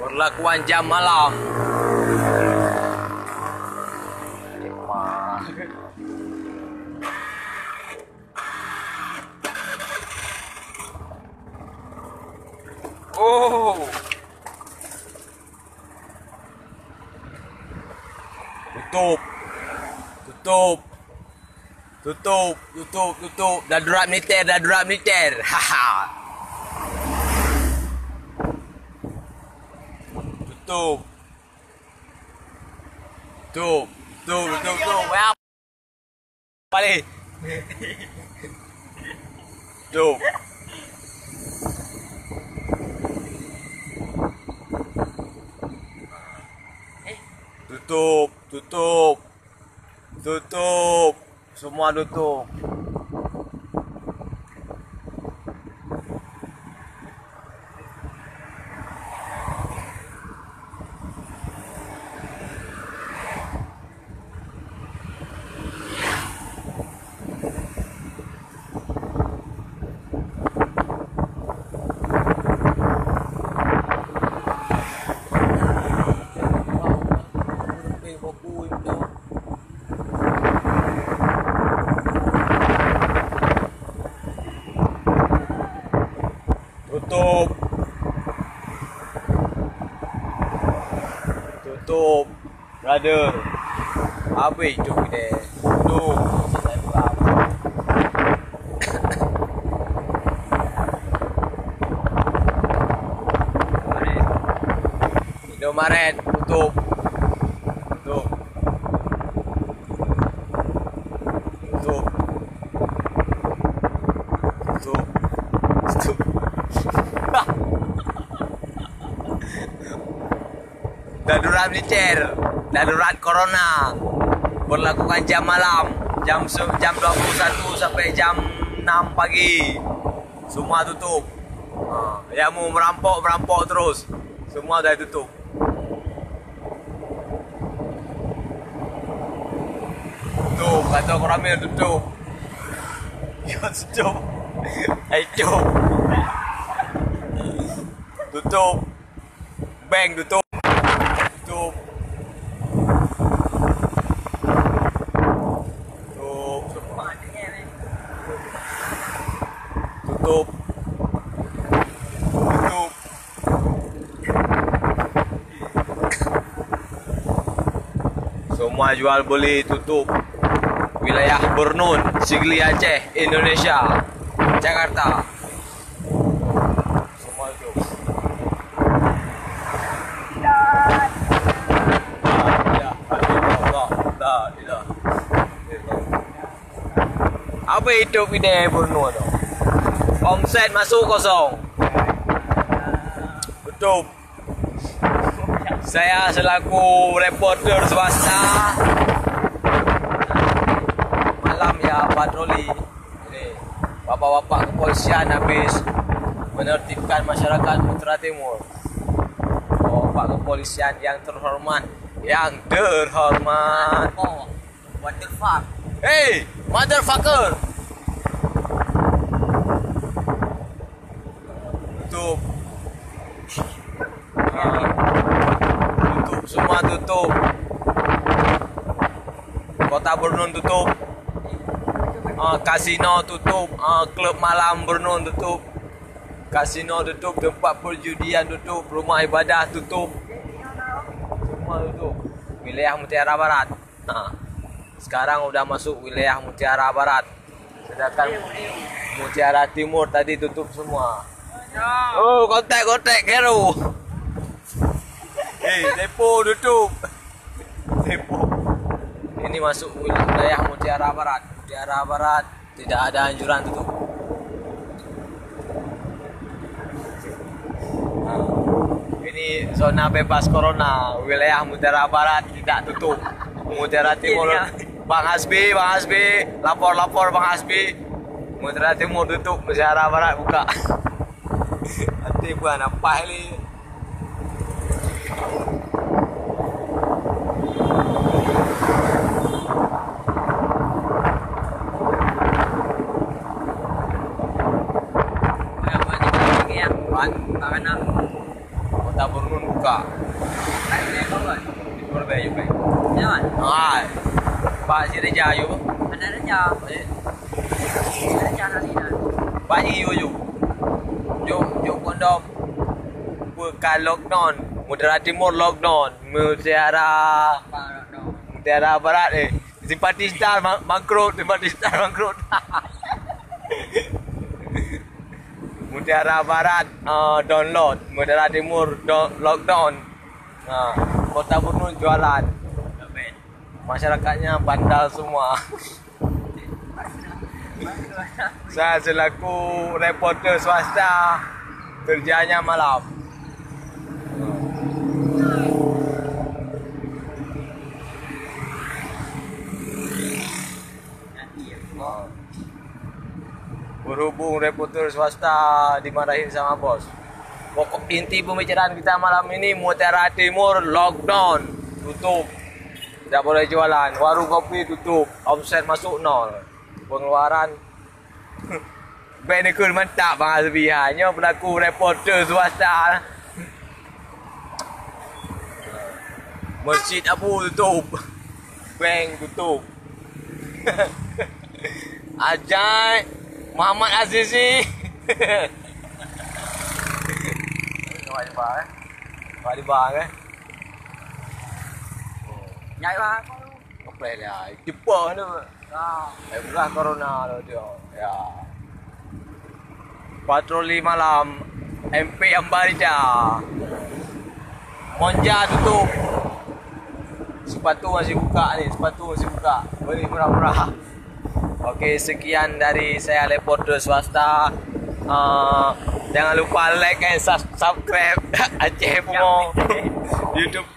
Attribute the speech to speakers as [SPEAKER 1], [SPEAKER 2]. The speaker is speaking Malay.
[SPEAKER 1] Perlakuan jam malam. Oh. Tutup. Tutup. Tutup, tutup, tutup. Darurat militer, darurat militer. Haha. Tutup. Tutup, tutup, tutup, tutup. Apa? Balik. Tutup. Tutup, tutup. Tutup. Semua tutup. Tutup. Tutup. Brother. Habis hidup kita. Tutup. Indomaret. Tutup. Tutup. Tutup. Tutup. Tutup. Darurat militer, darurat corona, berlakukan jam malam, jam 21 sampai jam 6 pagi, semua tutup. Yang mau merampok terus, semua dah tutup. Tutup, kata orang Melayu tutup. Ya tutup, tutup, tutup, bank tutup. Tutup. Tutup. Tutup. Tutup. Semua jual beli tutup. Wilayah Bernun, Sigli Aceh, Indonesia, Jakarta. Semua tutup. Apa hidup ini Borneo tu? Omset masuk kosong. Tutup. Saya selaku reporter swasta malam ya patroli. Ini bapak-bapak kepolisian habis menertibkan masyarakat Putra Timur. Bapak kepolisian yang terhormat, Oh, what the fuck? Hey, motherfucker! Tutup. Tutup, semua tutup. Kota Bernun tutup. Kasino tutup. Klub malam Bernun tutup. Kasino tutup, tempat perjudian tutup, rumah ibadah tutup. Semua tutup. Wilayah Mutiara Barat. Sekarang udah masuk wilayah Mutiara Barat. Sedangkan Mutiara Timur tadi tutup semua. Oh, kontak hero. Depo tutup. Depo. Ini masuk wilayah Mutiara Barat. Mutiara Barat tidak ada anjuran tutup. Ini zona bebas corona. Wilayah Mutiara Barat tidak tutup. Mutiara Timur, Bang Hasbi, lapor Bang Hasbi. Mutiara Timur tutup, Mutiara Barat buka. Nanti bukan apa ini? Kota Burnun buka. Di Surabaya juga.
[SPEAKER 2] Jangan.
[SPEAKER 1] Pak Sireja yo.
[SPEAKER 2] Ada reja. Reja hari ni.
[SPEAKER 1] Pak yo. Yo kondom. Bukan lockdown. Mutiara Timur lockdown. Mutiara Barat Simpatistar bangkrut. Mutiara Barat download. Mutiara Timur lockdown. Kota Burnun jualan. Masyarakatnya bandal semua. Saya selaku reporter swasta kerjanya malam. Berhubung reporter swasta dimarahin sama bos. Pokok inti pembicaraan kita malam ini Mutiara Timur lockdown, tutup. Tidak boleh jualan, warung kopi tutup, omset masuk nol. Pengeluaran Benekul mantap bang Azbihannya berlaku reporter swasta. Masjid Abu tutup, bank tutup. Ajai Muhammad Azizi. Di bang
[SPEAKER 2] Nhảy qua.
[SPEAKER 1] Không phải là chipper nữa. Em lah corona loh dia. Ya. Patroli malam MP Ambarita. Monja tutup. Sepatu masih buka nih, Beli murah-murah. Oke, sekian dari saya reporter swasta. Jangan lupa like and subscribe Aceh Pomo YouTube